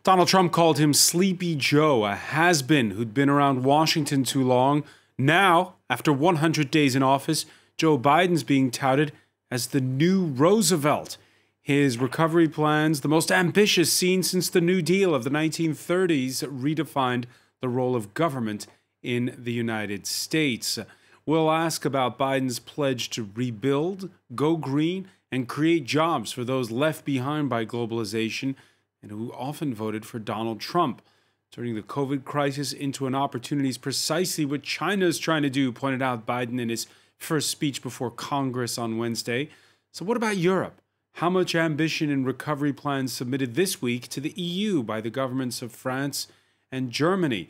Donald Trump called him Sleepy Joe, a has-been who'd been around Washington too long. Now, after 100 days in office, Joe Biden's being touted as the new Roosevelt. His recovery plans, the most ambitious seen since the New Deal of the 1930s, redefined the role of government in the United States. We'll ask about Biden's pledge to rebuild, go green, and create jobs for those left behind by globalization and who often voted for Donald Trump. Turning the COVID crisis into an opportunity is precisely what China is trying to do, pointed out Biden in his first speech before Congress on Wednesday. So what about Europe? How much ambition and recovery plans submitted this week to the EU by the governments of France and Germany?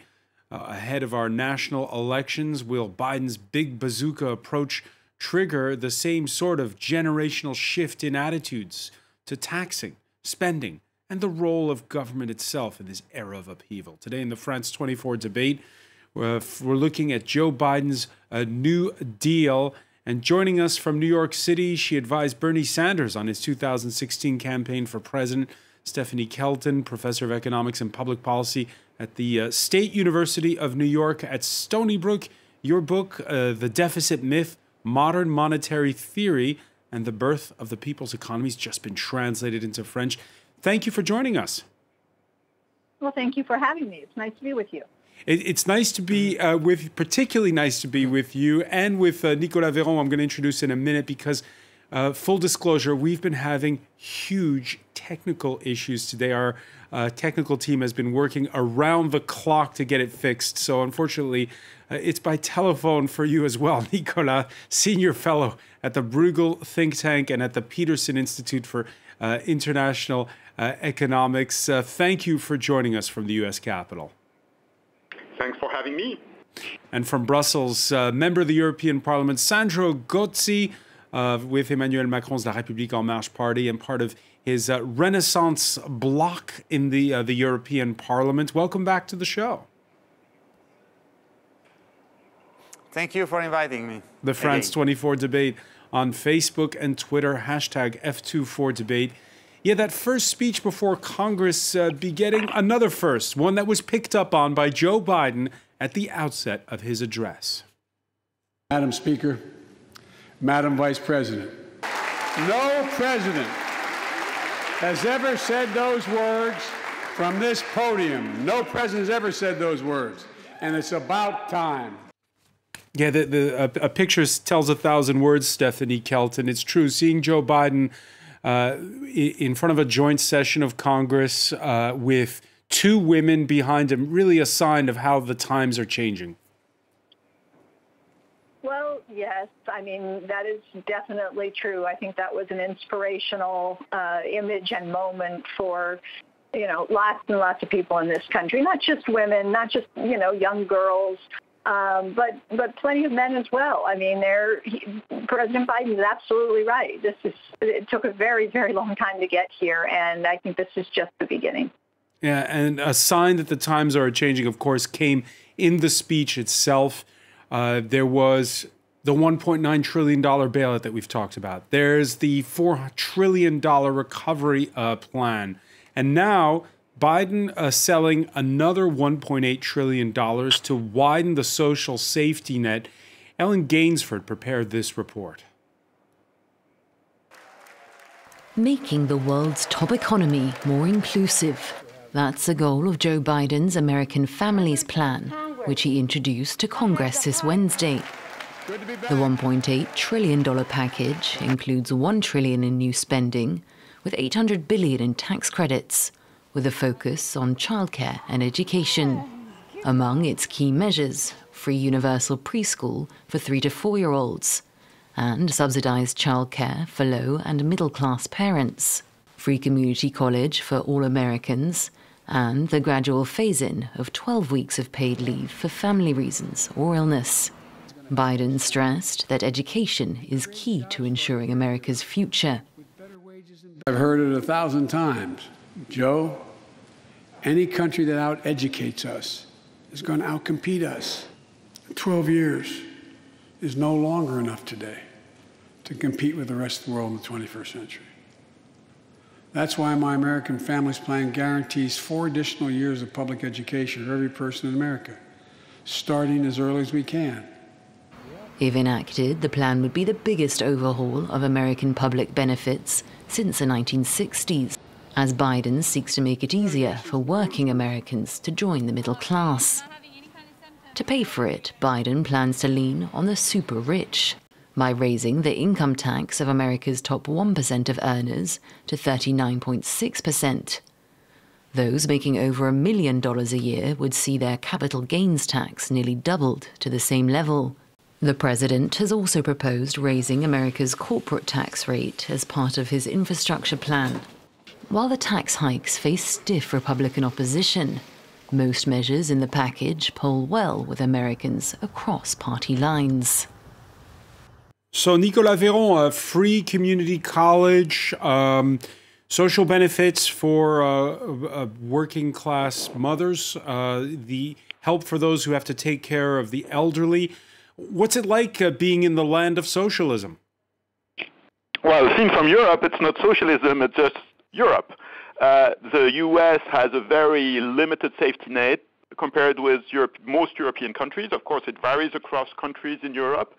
Ahead of our national elections, will Biden's big bazooka approach trigger the same sort of generational shift in attitudes to taxing, spending, and the role of government itself in this era of upheaval? Today in the France 24 debate, we're looking at Joe Biden's New Deal. And joining us from New York City, she advised Bernie Sanders on his 2016 campaign for president. Stephanie Kelton, professor of economics and public policy at the State University of New York at Stony Brook. Your book, The Deficit Myth, Modern Monetary Theory, and the Birth of the People's Economy, has just been translated into French. Thank you for joining us. Well, thank you for having me. It's nice to be with you. It's nice to be particularly nice to be with you and with Nicolas Véron, I'm going to introduce in a minute, because full disclosure, we've been having huge technical issues today. Our technical team has been working around the clock to get it fixed. So unfortunately, it's by telephone for you as well. Nicolas, senior fellow at the Bruegel think tank and at the Peterson Institute for International Economics. Thank you for joining us from the U.S. Capitol. Thanks for having me. And from Brussels, member of the European Parliament, Sandro Gozzi, with Emmanuel Macron's La République En Marche party and part of his Renaissance bloc in the European Parliament. Welcome back to the show. Thank you for inviting me. The France 24 debate on Facebook and Twitter, hashtag F24debate. Yeah, that first speech before Congress begetting another first, one that was picked up on by Joe Biden at the outset of his address. Madam Speaker, Madam Vice President, no president has ever said those words from this podium. No president has ever said those words, and it's about time. Yeah, a picture tells 1,000 words, Stephanie Kelton. It's true. Seeing Joe Biden in front of a joint session of Congress with two women behind him, really a sign of how the times are changing. Well, yes. I mean, that is definitely true. I think that was an inspirational image and moment for, lots and lots of people in this country, not just women, not just, young girls, but plenty of men as well. I mean, President Biden is absolutely right. It took a very, very long time to get here, and I think this is just the beginning. Yeah, and a sign that the times are changing, of course, came in the speech itself. There was the $1.9 trillion bailout that we've talked about. There's the $4 trillion recovery plan. And now Biden selling another $1.8 trillion to widen the social safety net. Ellen Gainsford prepared this report. Making the world's top economy more inclusive. That's the goal of Joe Biden's American Families Plan, which he introduced to Congress this Wednesday. The $1.8 trillion package includes $1 trillion in new spending, with $800 billion in tax credits, with a focus on childcare and education. Among its key measures, free universal preschool for 3 to 4-year-olds, and subsidized childcare for low and middle-class parents, free community college for all Americans, and the gradual phase-in of 12 weeks of paid leave for family reasons or illness. Biden stressed that education is key to ensuring America's future. I've heard it 1,000 times. Joe, any country that out-educates us is going to outcompete us. 12 years is no longer enough today to compete with the rest of the world in the 21st century. That's why my American Families Plan guarantees 4 additional years of public education for every person in America, starting as early as we can. If enacted, the plan would be the biggest overhaul of American public benefits since the 1960s, as Biden seeks to make it easier for working Americans to join the middle class. To pay for it, Biden plans to lean on the super rich by raising the income tax of America's top 1% of earners to 39.6%. Those making over $1 million a year would see their capital gains tax nearly doubled to the same level. The president has also proposed raising America's corporate tax rate as part of his infrastructure plan. While the tax hikes face stiff Republican opposition, most measures in the package poll well with Americans across party lines. So, Nicolas Véron, free community college, social benefits for working class mothers, the help for those who have to take care of the elderly. What's it like being in the land of socialism? Well, seen from Europe, it's not socialism, it's just Europe. The U.S. has a very limited safety net compared with most European countries. Of course, it varies across countries in Europe,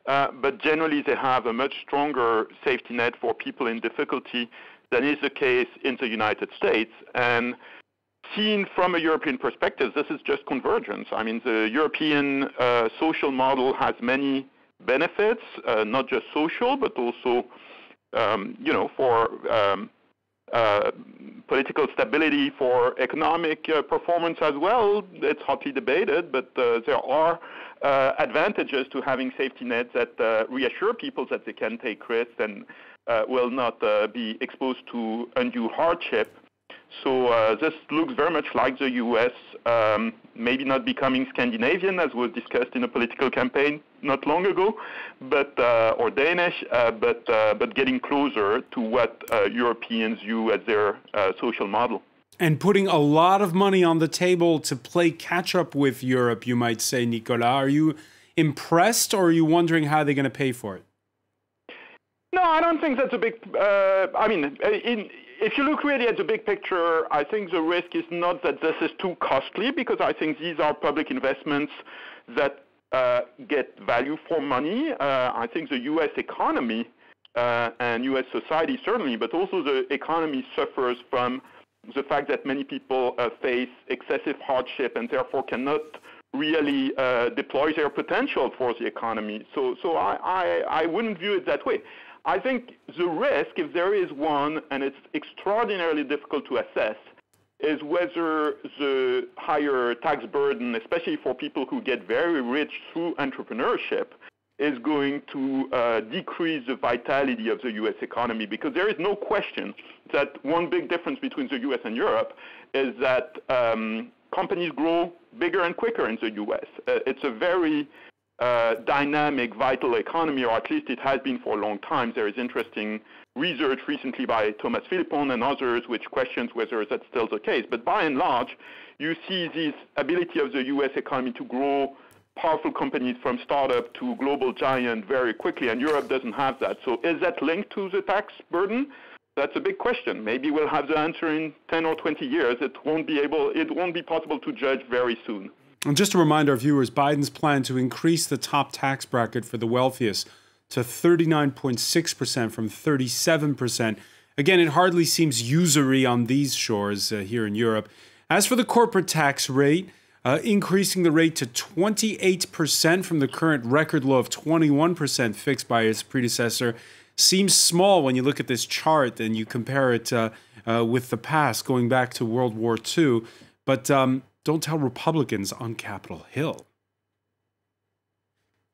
but generally they have a much stronger safety net for people in difficulty than is the case in the United States. And seen from a European perspective, this is just convergence. I mean, the European social model has many benefits, not just social, but also, for political stability, for economic performance as well. It's hotly debated, but there are advantages to having safety nets that reassure people that they can take risks and will not be exposed to undue hardship. So this looks very much like the U.S., maybe not becoming Scandinavian, as was discussed in a political campaign not long ago, but or Danish, but getting closer to what Europeans view as their social model. And putting a lot of money on the table to play catch-up with Europe, you might say, Nicolas. Are you impressed, or are you wondering how they're going to pay for it? No, I don't think that's a big... if you look really at the big picture, I think the risk is not that this is too costly, because I think these are public investments that get value for money. I think the U.S. economy and U.S. society certainly, but also the economy suffers from the fact that many people face excessive hardship and therefore cannot really deploy their potential for the economy. So I wouldn't view it that way. I think the risk, if there is one, and it's extraordinarily difficult to assess, is whether the higher tax burden, especially for people who get very rich through entrepreneurship, is going to decrease the vitality of the U.S. economy. Because there is no question that one big difference between the U.S. and Europe is that companies grow bigger and quicker in the U.S. It's a very dynamic, vital economy, or at least it has been for a long time. There is interesting research recently by Thomas Philippon and others which questions whether that's still the case. But by and large, you see this ability of the U.S. economy to grow powerful companies from startup to global giant very quickly, and Europe doesn't have that. So is that linked to the tax burden? That's a big question. Maybe we'll have the answer in 10 or 20 years. It won't be possible to judge very soon. And just to remind our viewers, Biden's plan to increase the top tax bracket for the wealthiest to 39.6% from 37%. Again, it hardly seems usury on these shores here in Europe. As for the corporate tax rate, increasing the rate to 28% from the current record low of 21% fixed by its predecessor seems small when you look at this chart and you compare it with the past, going back to World War II. But don't tell Republicans on Capitol Hill.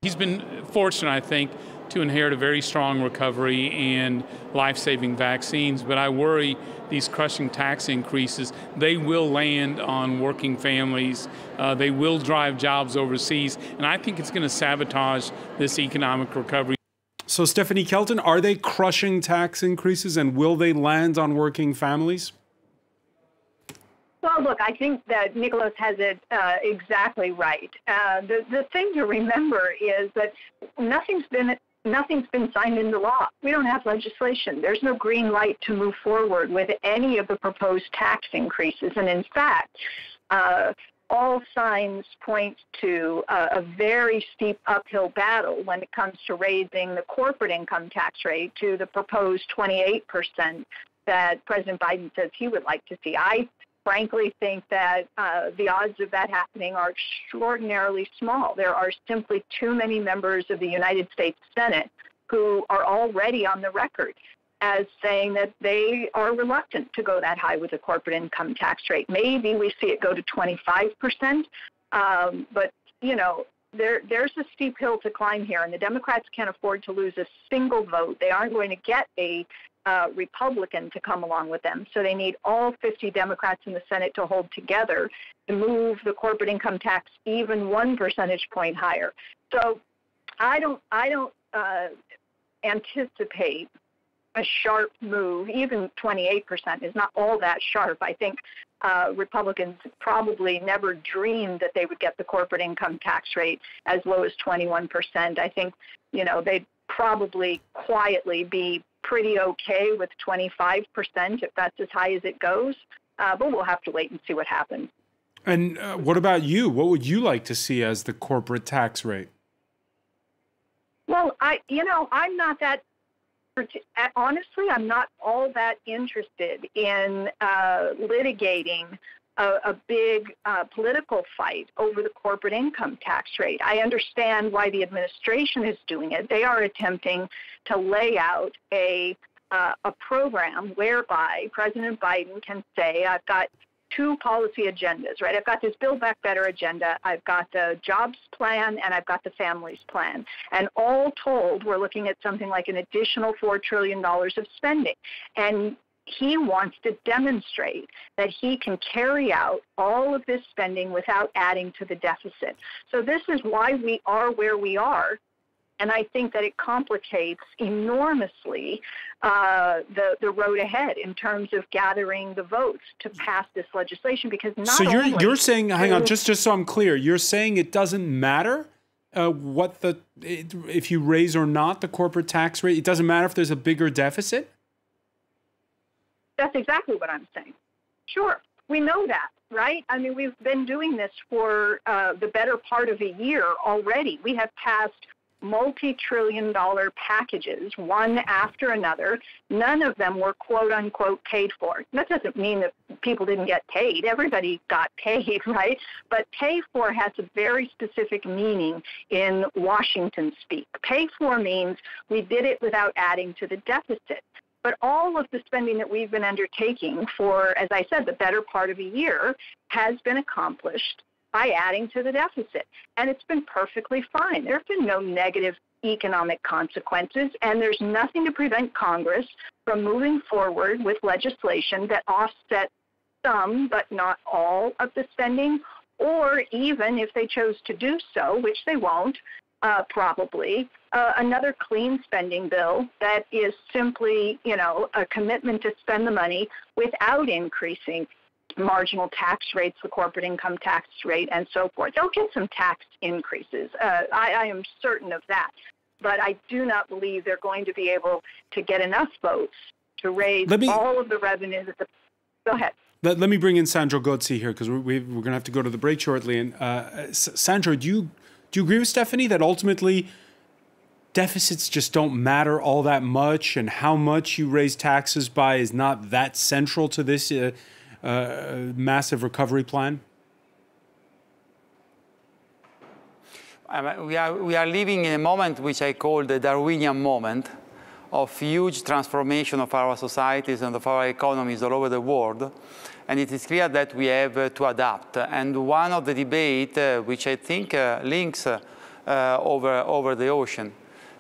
He's been fortunate, I think, to inherit a very strong recovery and life-saving vaccines, but I worry these crushing tax increases, they will land on working families, they will drive jobs overseas, and I think it's going to sabotage this economic recovery. So, Stephanie Kelton, are they crushing tax increases, and will they land on working families? Well, look, I think that Nicholas has it exactly right. The thing to remember is that nothing's been nothing's been signed into law. We don't have legislation. There's no green light to move forward with any of the proposed tax increases. And in fact, all signs point to a very steep uphill battle when it comes to raising the corporate income tax rate to the proposed 28% that President Biden says he would like to see. I frankly think that the odds of that happening are extraordinarily small. There are simply too many members of the United States Senate who are already on the record as saying that they are reluctant to go that high with the corporate income tax rate. Maybe we see it go to 25%, but, you know, there's a steep hill to climb here, and the Democrats can't afford to lose a single vote. They aren't going to get a Republican to come along with them, so they need all 50 Democrats in the Senate to hold together to move the corporate income tax even 1 percentage point higher. So I don't anticipate a sharp move. Even 28% is not all that sharp. I think Republicans probably never dreamed that they would get the corporate income tax rate as low as 21%. I think, you know, they'd probably quietly be pretty okay with 25% if that's as high as it goes. But we'll have to wait and see what happens. And what about you? What would you like to see as the corporate tax rate? Well, I'm not that. Honestly, I'm not all that interested in litigating a big political fight over the corporate income tax rate. I understand why the administration is doing it. They are attempting to lay out a program whereby President Biden can say, I've got 2 policy agendas, right? I've got this Build Back Better agenda, I've got the jobs plan, and I've got the families plan. And all told, we're looking at something like an additional $4 trillion of spending. And he wants to demonstrate that he can carry out all of this spending without adding to the deficit. So this is why we are where we are. And I think that it complicates enormously the road ahead in terms of gathering the votes to pass this legislation. Because not so you're saying, hang on, just so I'm clear, you're saying it doesn't matter if you raise or not the corporate tax rate. It doesn't matter if there's a bigger deficit. That's exactly what I'm saying. Sure, we know that, right? I mean, we've been doing this for the better part of a year already. We have passed multi-trillion-dollar packages, one after another. None of them were quote-unquote paid for. That doesn't mean that people didn't get paid. Everybody got paid, right? But pay for has a very specific meaning in Washington speak. Pay for means we did it without adding to the deficit. But all of the spending that we've been undertaking for, as I said, the better part of a year has been accomplished by adding to the deficit. And it's been perfectly fine. There have been no negative economic consequences, and there's nothing to prevent Congress from moving forward with legislation that offsets some, but not all, of the spending, or even if they chose to do so, which they won't, probably, another clean spending bill that is simply, a commitment to spend the money without increasing marginal tax rates, the corporate income tax rate, and so forth. They'll get some tax increases. I am certain of that. But I do not believe they're going to be able to get enough votes to raise all of the revenues. Go ahead. Let me bring in Sandro Gozzi here, because we're going to have to go to the break shortly. And Sandro, do you agree with Stephanie that ultimately deficits just don't matter all that much, and how much you raise taxes by is not that central to this massive recovery plan? We are living in a moment which I call the Darwinian moment of huge transformation of our societies and of our economies all over the world. And it is clear that we have to adapt. And one of the debate, which I think links over the ocean,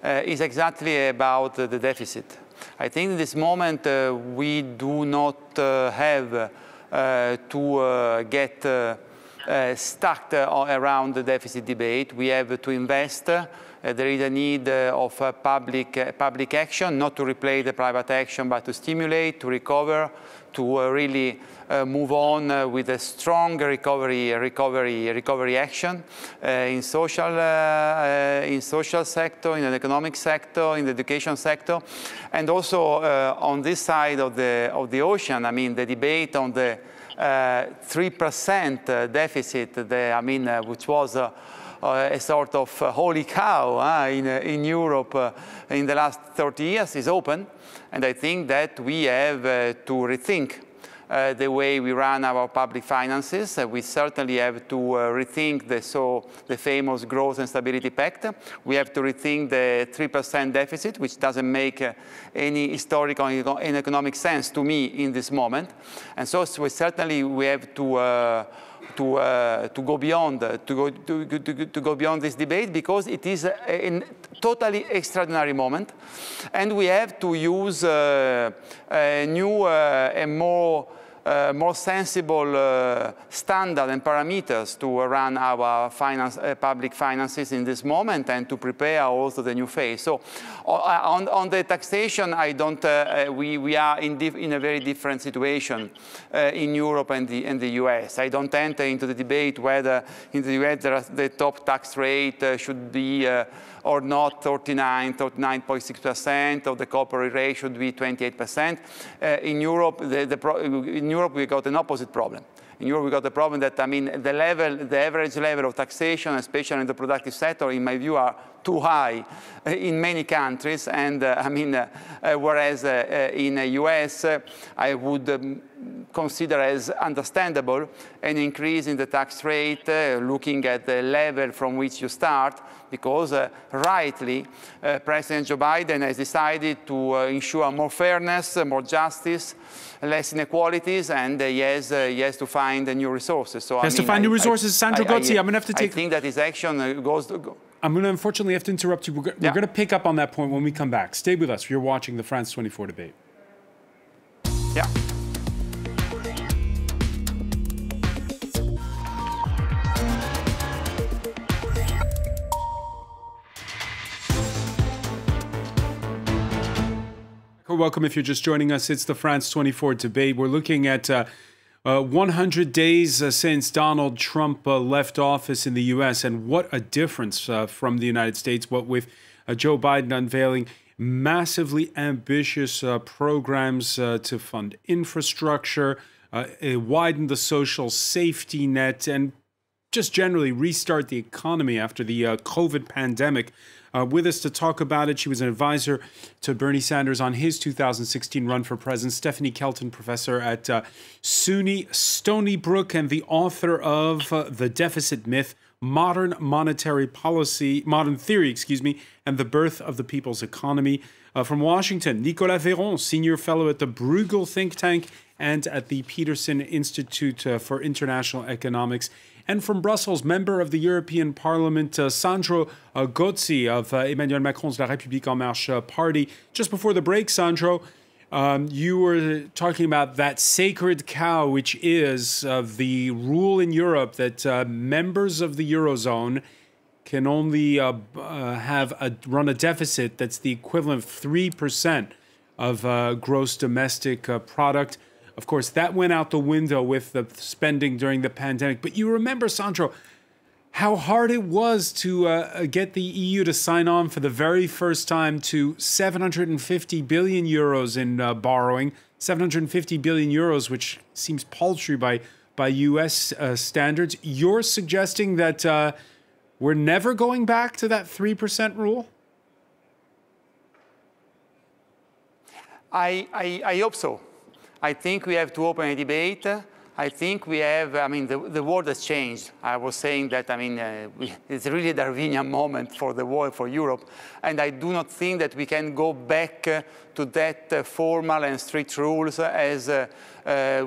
is exactly about the deficit. I think in this moment we do not have to get stuck around the deficit debate. We have to invest there is a need of public action, not to replace the private action, but to stimulate, to recover, to really move on with a strong recovery action in social sector, in the economic sector, in the education sector, and also on this side of the ocean. I mean, the debate on the 3% deficit, which was a sort of holy cow in Europe in the last 30 years, is open. And I think that we have to rethink the way we run our public finances. We certainly have to rethink the famous Growth and Stability Pact. We have to rethink the 3% deficit, which doesn't make any historical and economic sense to me in this moment. And so we have to go beyond this debate, because it is a totally extraordinary moment, and we have to use new and more sensible standard and parameters to run our public finances in this moment, and to prepare also the new phase. So on the taxation, I don't. We are in a very different situation in Europe and the US. I don't enter into the debate whether in the US the top tax rate should be or not 39.6%, or the corporate rate should be 28%. In Europe, we got an opposite problem. In Europe, we got the problem that, the average level of taxation, especially in the productive sector, in my view, are too high in many countries. And whereas in the US, I would consider as understandable an increase in the tax rate, looking at the level from which you start, because rightly, President Joe Biden has decided to ensure more fairness, more justice, less inequalities, and he has to find new resources. So he has to find new resources. Sandro Gozzi, I'm going to have to take... I think that his action goes... I'm going to unfortunately have to interrupt you. We're going to pick up on that point when we come back. Stay with us. You're watching the France 24 debate. Yeah. Welcome if you're just joining us. It's the France 24 debate. We're looking at 100 days since Donald Trump left office in the U.S. and what a difference from the United States, what with Joe Biden unveiling massively ambitious programs to fund infrastructure, widen the social safety net, and just generally restart the economy after the COVID pandemic. With us to talk about it, she was an advisor to Bernie Sanders on his 2016 run for president, Stephanie Kelton, professor at SUNY Stony Brook and the author of The Deficit Myth, Modern Monetary Policy, Modern Theory, and the Birth of the People's Economy. From Washington, Nicolas Véron, senior fellow at the Bruegel think tank and at the Peterson Institute for International Economics. And from Brussels, member of the European Parliament, Sandro Gozzi of Emmanuel Macron's La République En Marche party. Just before the break, Sandro, you were talking about that sacred cow, which is the rule in Europe that members of the Eurozone can only run a deficit that's the equivalent of 3% of gross domestic product. Of course, that went out the window with the spending during the pandemic. But you remember, Sandro, how hard it was to get the EU to sign on for the very first time to 750 billion euros in borrowing, 750 billion euros, which seems paltry by US standards. You're suggesting that we're never going back to that 3% rule? I hope so. I think we have to open a debate. I think we have, the world has changed. I was saying that, it's really a Darwinian moment for the world, for Europe. And I do not think that we can go back to that formal and strict rules as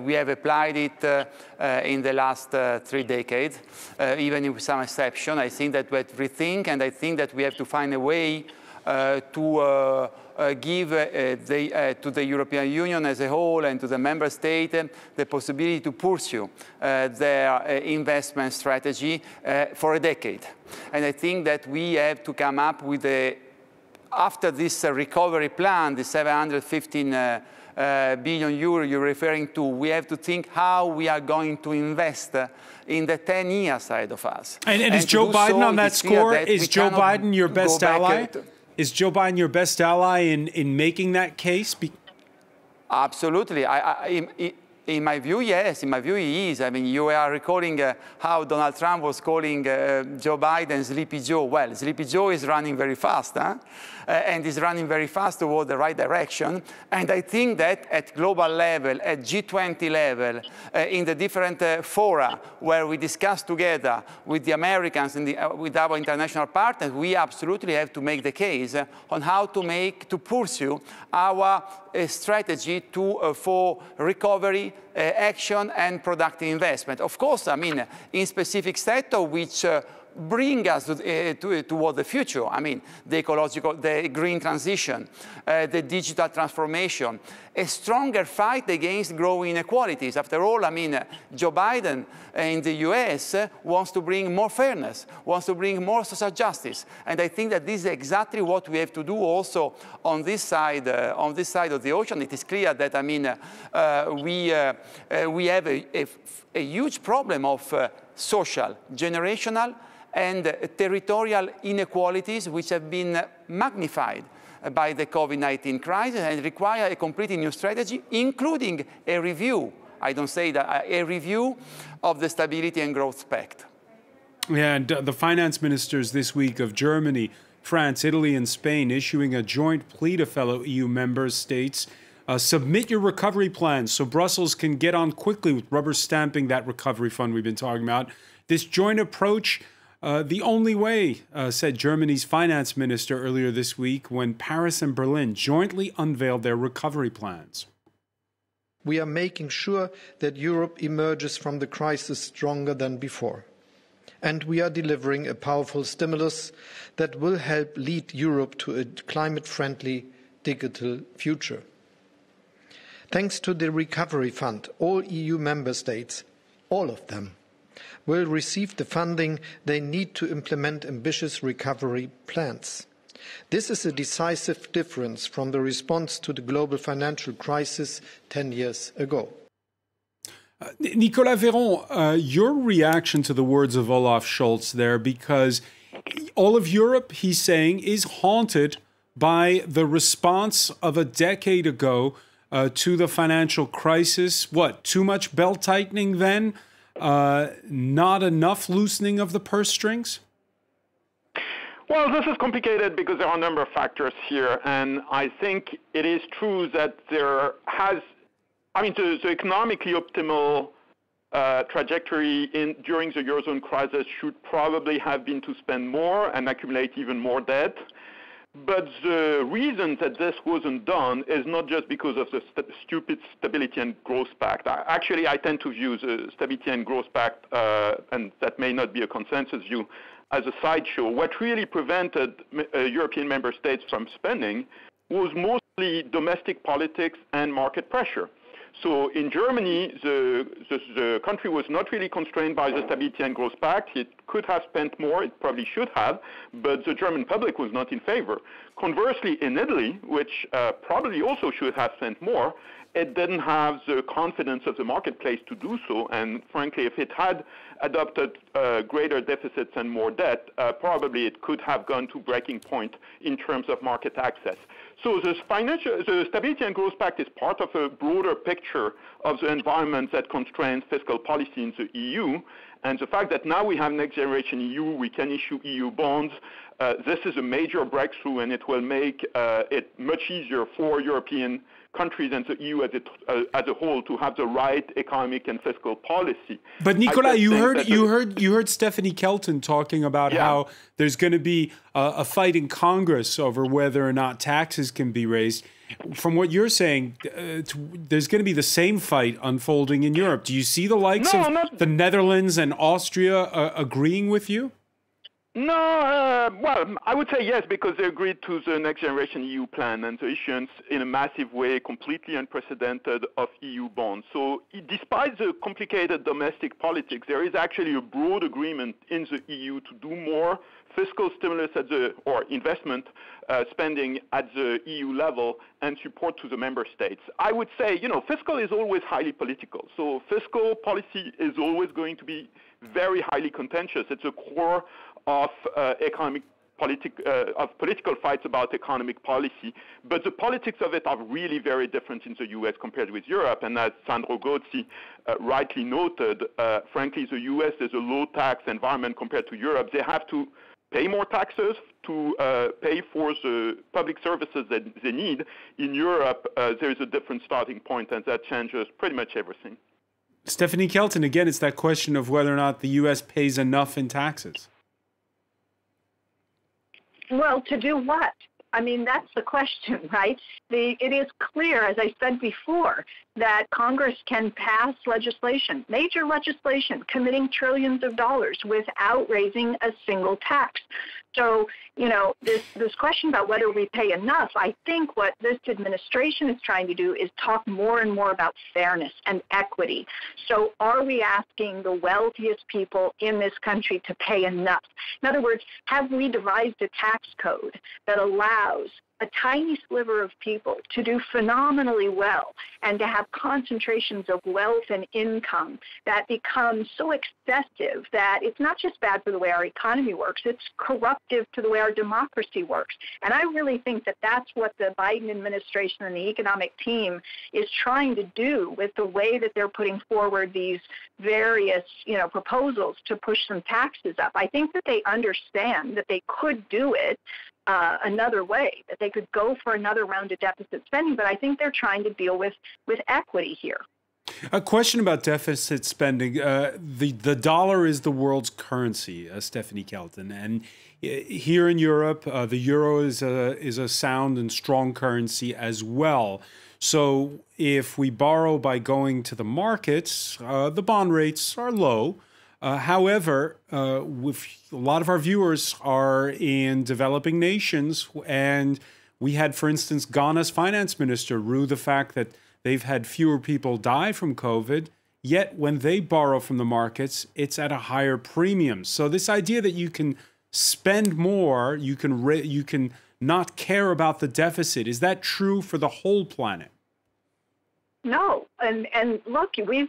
we have applied it in the last 3 decades, even with some exception. I think that we have to rethink, and I think that we have to find a way to give to the European Union as a whole and to the member state the possibility to pursue their investment strategy for a decade. And I think that we have to come up with after this recovery plan, the 715 billion euro you're referring to, we have to think how we are going to invest in the 10 years ahead of us. And is Joe Biden on that score? Is Joe Biden your best ally? Is Joe Biden your best ally in making that case? Absolutely. In my view, yes. In my view, he is. I mean, you are recalling how Donald Trump was calling Joe Biden Sleepy Joe. Well, Sleepy Joe is running very fast, and is running very fast toward the right direction. And I think that at global level, at G20 level, in the different fora where we discuss together with the Americans and with our international partners, we absolutely have to make the case on how to pursue our strategy for recovery, action and productive investment. Of course, I mean, in specific sectors which bring us toward the future. I mean, the green transition, the digital transformation, a stronger fight against growing inequalities. After all, I mean, Joe Biden in the US wants to bring more fairness, wants to bring more social justice. And I think that this is exactly what we have to do also on this side of the ocean. It is clear that, I mean, we have a huge problem of social, generational, and territorial inequalities which have been magnified by the COVID-19 crisis and require a completely new strategy, including a review, I don't say that, a review of the Stability and Growth Pact. Yeah, and the finance ministers this week of Germany, France, Italy, and Spain issuing a joint plea to fellow EU member states. Submit your recovery plans so Brussels can get on quickly with rubber stamping that recovery fund we've been talking about. This joint approach, the only way, said Germany's finance minister earlier this week when Paris and Berlin jointly unveiled their recovery plans. We are making sure that Europe emerges from the crisis stronger than before. And we are delivering a powerful stimulus that will help lead Europe to a climate-friendly digital future. Thanks to the Recovery Fund, all EU member states, all of them, will receive the funding they need to implement ambitious recovery plans. This is a decisive difference from the response to the global financial crisis 10 years ago. Nicolas Véron, your reaction to the words of Olaf Scholz there, because all of Europe, he's saying, is haunted by the response of a decade ago to the financial crisis. What, too much belt-tightening then? Not enough loosening of the purse strings? Well, this is complicated because there are a number of factors here, and I think it is true that there has, the economically optimal trajectory during the Eurozone crisis should probably have been to spend more and accumulate even more debt. But the reason that this wasn't done is not just because of the stupid Stability and Growth Pact. Actually, I tend to view the Stability and Growth Pact, and that may not be a consensus view, as a sideshow. What really prevented European member states from spending was mostly domestic politics and market pressure. So in Germany, the country was not really constrained by the Stability and Growth Pact. It could have spent more, it probably should have, but the German public was not in favor. Conversely, in Italy, which probably also should have spent more, it didn't have the confidence of the marketplace to do so. And frankly, if it had adopted greater deficits and more debt, probably it could have gone to breaking point in terms of market access. So the Stability and Growth Pact is part of a broader picture of the environment that constrains fiscal policy in the EU. And the fact that now we have next generation EU, we can issue EU bonds, this is a major breakthrough, and it will make it much easier for European countries and the EU as a whole to have the right economic and fiscal policy. But Nicolas, you heard Stephanie Kelton talking about how there's going to be a fight in Congress over whether or not taxes can be raised. From what you're saying, there's going to be the same fight unfolding in Europe. Do you see the likes of the Netherlands and Austria agreeing with you? No, well, I would say yes, because they agreed to the Next Generation EU plan and the issuance in a massive way, completely unprecedented, of EU bonds. So despite the complicated domestic politics, there is actually a broad agreement in the EU to do more fiscal stimulus or investment spending at the EU level and support to the member states. I would say, fiscal is always highly political. So fiscal policy is always going to be very highly contentious. It's a core of political fights about economic policy, but the politics of it are really very different in the U.S. compared with Europe. And as Sandro Gozzi rightly noted, frankly, the U.S. is a low-tax environment compared to Europe. They have to pay more taxes to pay for the public services that they need. In Europe, there is a different starting point, and that changes pretty much everything. Stephanie Kelton, again, it's that question of whether or not the U.S. pays enough in taxes. Well, to do what? I mean, that's the question, right? It is clear, as I said before, that Congress can pass legislation, major legislation, committing trillions of dollars without raising a single tax. So, this question about whether we pay enough, I think what this administration is trying to do is talk more and more about fairness and equity. So are we asking the wealthiest people in this country to pay enough? In other words, have we devised a tax code that allows a tiny sliver of people to do phenomenally well and to have concentrations of wealth and income that become so excessive that it's not just bad for the way our economy works, it's corruptive to the way our democracy works. And I really think that that's what the Biden administration and the economic team is trying to do with the way that they're putting forward these various, proposals to push some taxes up. I think that they understand that they could do it another way, that they could go for another round of deficit spending, but I think they're trying to deal with equity here. A question about deficit spending. The dollar is the world's currency, Stephanie Kelton, and here in Europe, the euro is a sound and strong currency as well. So if we borrow by going to the markets, the bond rates are low. However, with a lot of our viewers are in developing nations, and we had, for instance, Ghana's finance minister rue the fact that they've had fewer people die from COVID, yet when they borrow from the markets, it's at a higher premium. So this idea that you can spend more, you can not care about the deficit, is that true for the whole planet? No, and look, we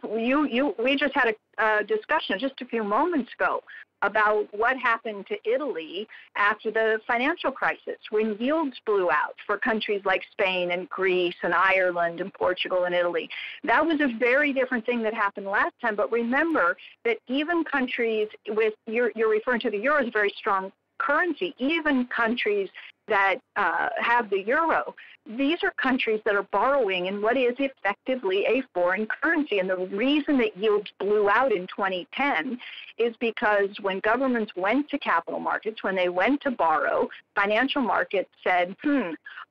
just had a discussion just a few moments ago about what happened to Italy after the financial crisis when yields blew out for countries like Spain and Greece and Ireland and Portugal and Italy. That was a very different thing that happened last time. But remember that even countries with, you're referring to the euro as a very strong currency, even countries that have the euro, these are countries that are borrowing in what is effectively a foreign currency. And the reason that yields blew out in 2010 is because when governments went to capital markets, when they went to borrow, financial markets said,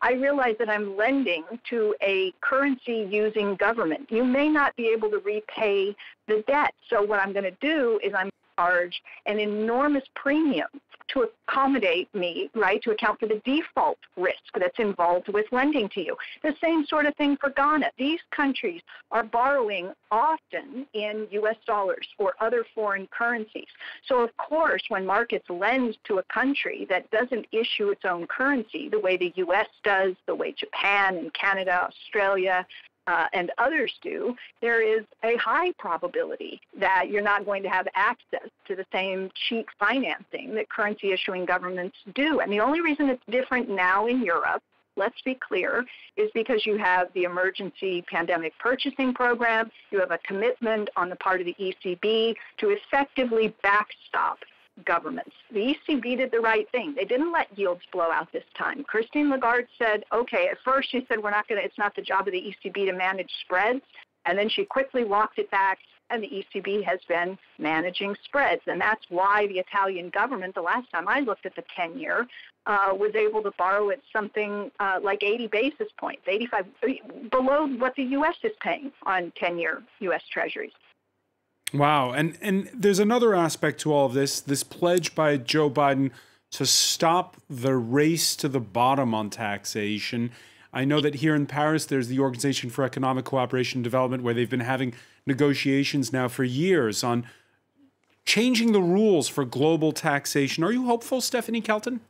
I realize that I'm lending to a currency using government. You may not be able to repay the debt. So what I'm going to do is I'm charge an enormous premium to accommodate me, right, to account for the default risk that's involved with lending to you. The same sort of thing for Ghana. These countries are borrowing often in U.S. dollars or other foreign currencies. So, of course, when markets lend to a country that doesn't issue its own currency the way the U.S. does, the way Japan and Canada, Australia, and others do, there is a high probability that you're not going to have access to the same cheap financing that currency issuing governments do. And the only reason it's different now in Europe, let's be clear, is because you have the emergency pandemic purchasing program, you have a commitment on the part of the ECB to effectively backstop governments. The ECB did the right thing. They didn't let yields blow out this time. Christine Lagarde said, okay, at first she said, it's not the job of the ECB to manage spreads. And then she quickly walked it back, and the ECB has been managing spreads. And that's why the Italian government, the last time I looked at the 10-year, was able to borrow at something like 80 basis points, 85, below what the U.S. is paying on 10-year U.S. Treasuries. Wow. And there's another aspect to all of this pledge by Joe Biden to stop the race to the bottom on taxation. I know that here in Paris, there's the Organization for Economic Cooperation and Development, where they've been having negotiations now for years on changing the rules for global taxation. Are you hopeful, Stephanie Kelton?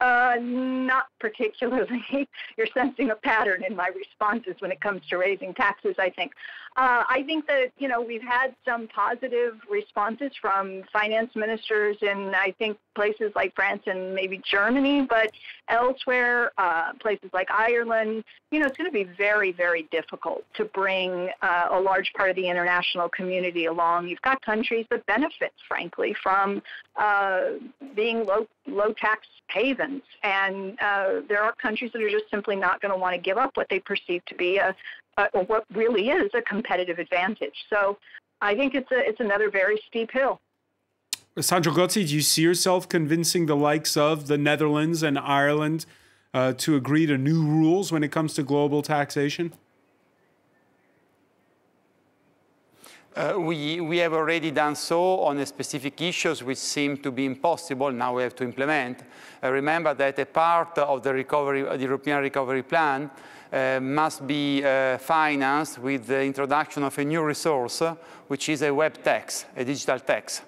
Not particularly. You're sensing a pattern in my responses when it comes to raising taxes, I think. I think that, we've had some positive responses from finance ministers in, I think, places like France and maybe Germany, but elsewhere, places like Ireland, it's going to be very, very difficult to bring a large part of the international community along. You've got countries that benefit, frankly, from being low tax havens, and there are countries that are just simply not going to want to give up what they perceive to be what really is a competitive advantage. So I think it's another very steep hill. Sandro Gozzi, do you see yourself convincing the likes of the Netherlands and Ireland to agree to new rules when it comes to global taxation? We have already done so on specific issues which seem to be impossible. Now we have to implement. Remember that a part of the European Recovery Plan must be financed with the introduction of a new resource, which is a web tax, a digital tax.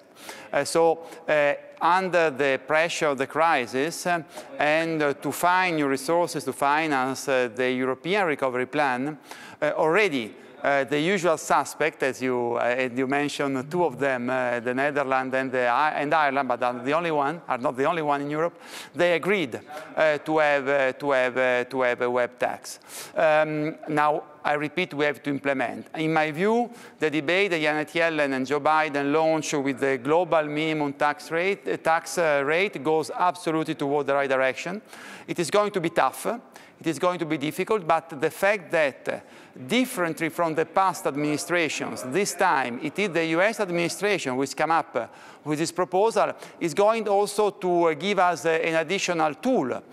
Under the pressure of the crisis and to find new resources to finance the European Recovery Plan, already the usual suspect, as you mentioned, two of them, the Netherlands and Ireland, but are not the only one in Europe. They agreed to have a web tax. Now, I repeat, we have to implement. In my view, the debate that Janet Yellen and Joe Biden launched with the global minimum tax rate goes absolutely toward the right direction. It is going to be tough. It is going to be difficult, but the fact that, differently from the past administrations, this time it is the US administration which came up with this proposal is going also to give us an additional tool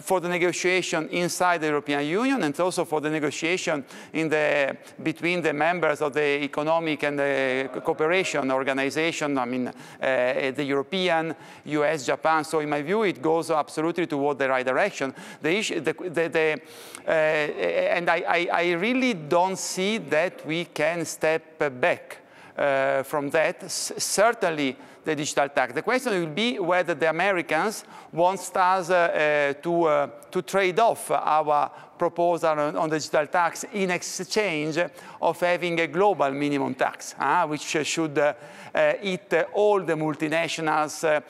for the negotiation inside the European Union and also for the negotiation between the members of the Economic and the Cooperation Organization, the European, US, Japan. So in my view, it goes absolutely toward the right direction. And I really don't see that we can step back from that. Certainly the digital tax. The question will be whether the Americans want us to trade off our proposal on the digital tax in exchange of having a global minimum tax, which should hit all the multinationals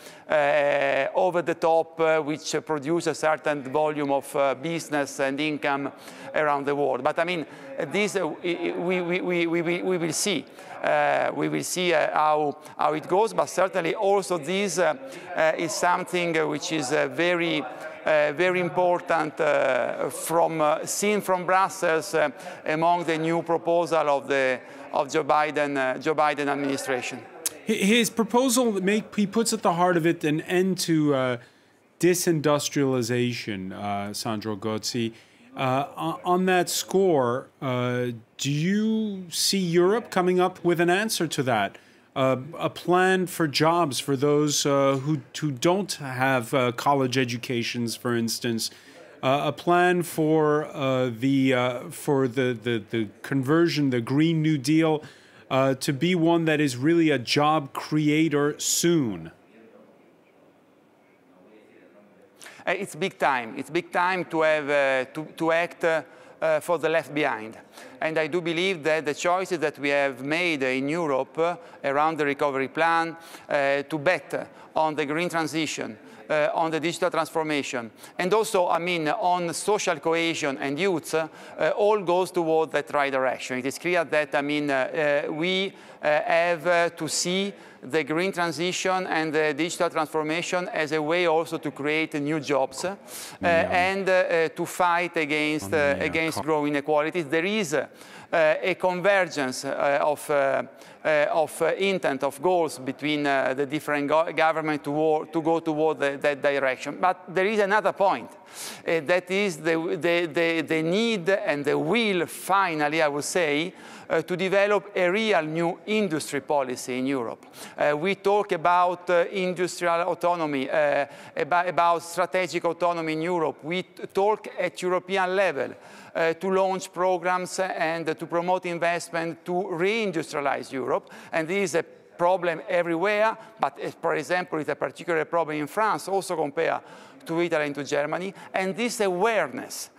over the top, which produce a certain volume of business and income around the world. But I mean, this we will see. We will see how it goes, but certainly also this is something which is very important seen from Brussels among the new proposal of Joe Biden administration. His proposal, he puts at the heart of it an end to disindustrialization, Sandro Gozzi. On that score, do you see Europe coming up with an answer to that? A plan for jobs for those who don't have college educations, for instance. A plan for the conversion, the Green New Deal, to be one that is really a job creator soon. It's big time. It's big time to have to act for the left behind. And I do believe that the choices that we have made in Europe around the recovery plan to bet on the green transition, on the digital transformation, and also, on social cohesion and youth, all goes toward that right direction. It is clear that, we have to see the green transition and the digital transformation as a way also to create new jobs and to fight against growing inequalities. There is a convergence of intent, of goals between the different governments to go toward that direction. But there is another point. That is the need and the will, finally, I would say, to develop a real new industry policy in Europe. We talk about industrial autonomy, about strategic autonomy in Europe. We talk at European level to launch programs and to promote investment to reindustrialize Europe. And this is a problem everywhere, but for example, it's a particular problem in France, also compared to Italy and to Germany. And this awareness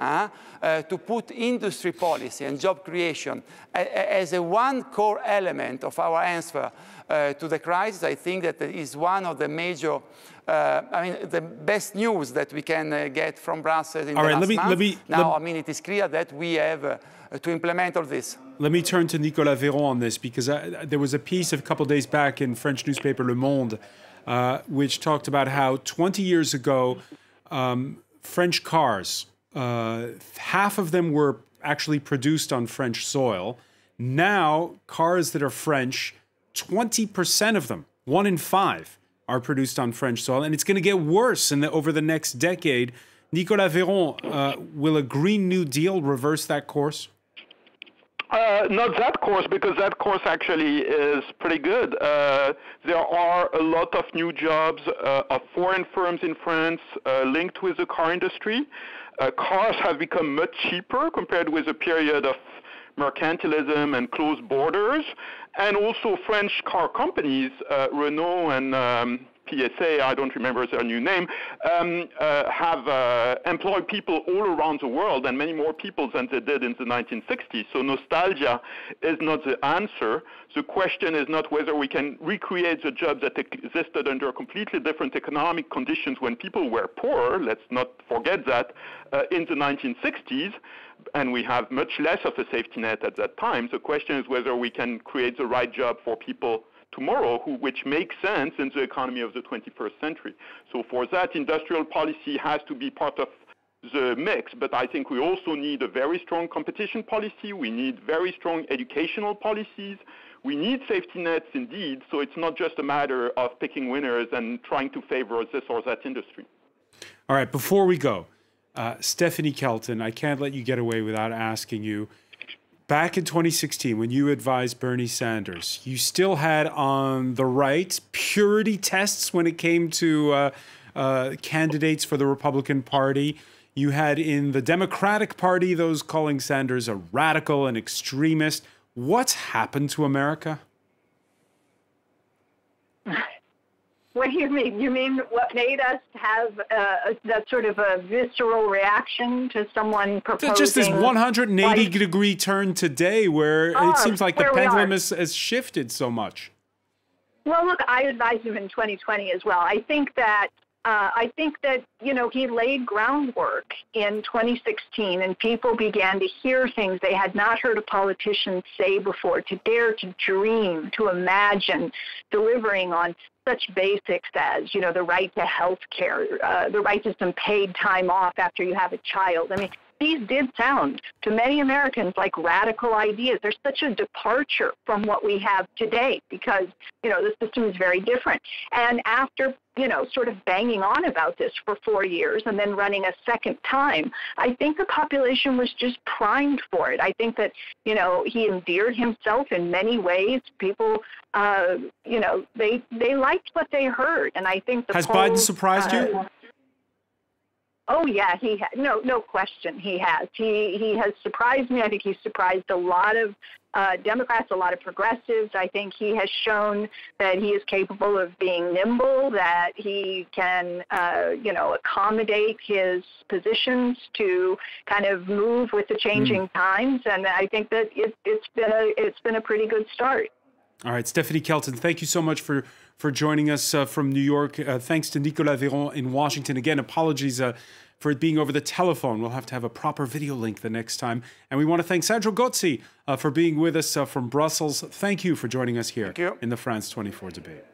to put industry policy and job creation as a one core element of our answer to the crisis, I think that is one of the major, the best news that we can get from Brussels in the last month. Now, it is clear that we have to implement all this. Let me turn to Nicolas Véron on this, because there was a piece a couple days back in French newspaper Le Monde, which talked about how 20 years ago, French cars, half of them were actually produced on French soil. Now, cars that are French, 20% of them, 1 in 5, are produced on French soil. And it's going to get worse over the next decade. Nicolas Véron, will a Green New Deal reverse that course? Not that course, because that course actually is pretty good. There are a lot of new jobs of foreign firms in France linked with the car industry. Cars have become much cheaper compared with a period of mercantilism and closed borders. And also French car companies, Renault and PSA, I don't remember their new name, have employed people all around the world, and many more people than they did in the 1960s. So nostalgia is not the answer. The question is not whether we can recreate the jobs that existed under completely different economic conditions when people were poor. Let's not forget that in the 1960s, and we have much less of a safety net at that time. The question is whether we can create the right job for people tomorrow, which makes sense in the economy of the 21st century. So for that, industrial policy has to be part of the mix, but I think we also need a very strong competition policy. We need very strong educational policies. We need safety nets indeed, so it's not just a matter of picking winners and trying to favor this or that industry. All right, before we go, Stephanie Kelton, I can't let you get away without asking you, back in 2016, when you advised Bernie Sanders, you still had on the right purity tests when it came to candidates for the Republican Party. You had in the Democratic Party those calling Sanders a radical and extremist. What's happened to America? What do you mean? You mean what made us have that sort of a visceral reaction to someone proposing? Just this 180-degree turn today where it seems like the pendulum has shifted so much. Well, look, I advised him in 2020 as well. I think that he laid groundwork in 2016, and people began to hear things they had not heard a politician say before, to dare to dream, to imagine delivering on such basics as, the right to health care, the right to some paid time off after you have a child. I mean, these did sound to many Americans like radical ideas. There's such a departure from what we have today because, the system is very different. And after, sort of banging on about this for 4 years and then running a second time, I think the population was just primed for it. I think that, he endeared himself in many ways. People, they liked what they heard. And I think Has Biden surprised you? Oh, yeah, he has. No question he has. He has surprised me. I think he's surprised a lot of Democrats, a lot of progressives. I think he has shown that he is capable of being nimble, that he can, accommodate his positions to kind of move with the changing times. And I think that it's been a pretty good start. All right, Stephanie Kelton, thank you so much for joining us from New York. Thanks to Nicolas Véron in Washington. Again, apologies for it being over the telephone. We'll have to have a proper video link the next time. And we want to thank Sandro Gozzi for being with us from Brussels. Thank you for joining us here in the France 24 debate.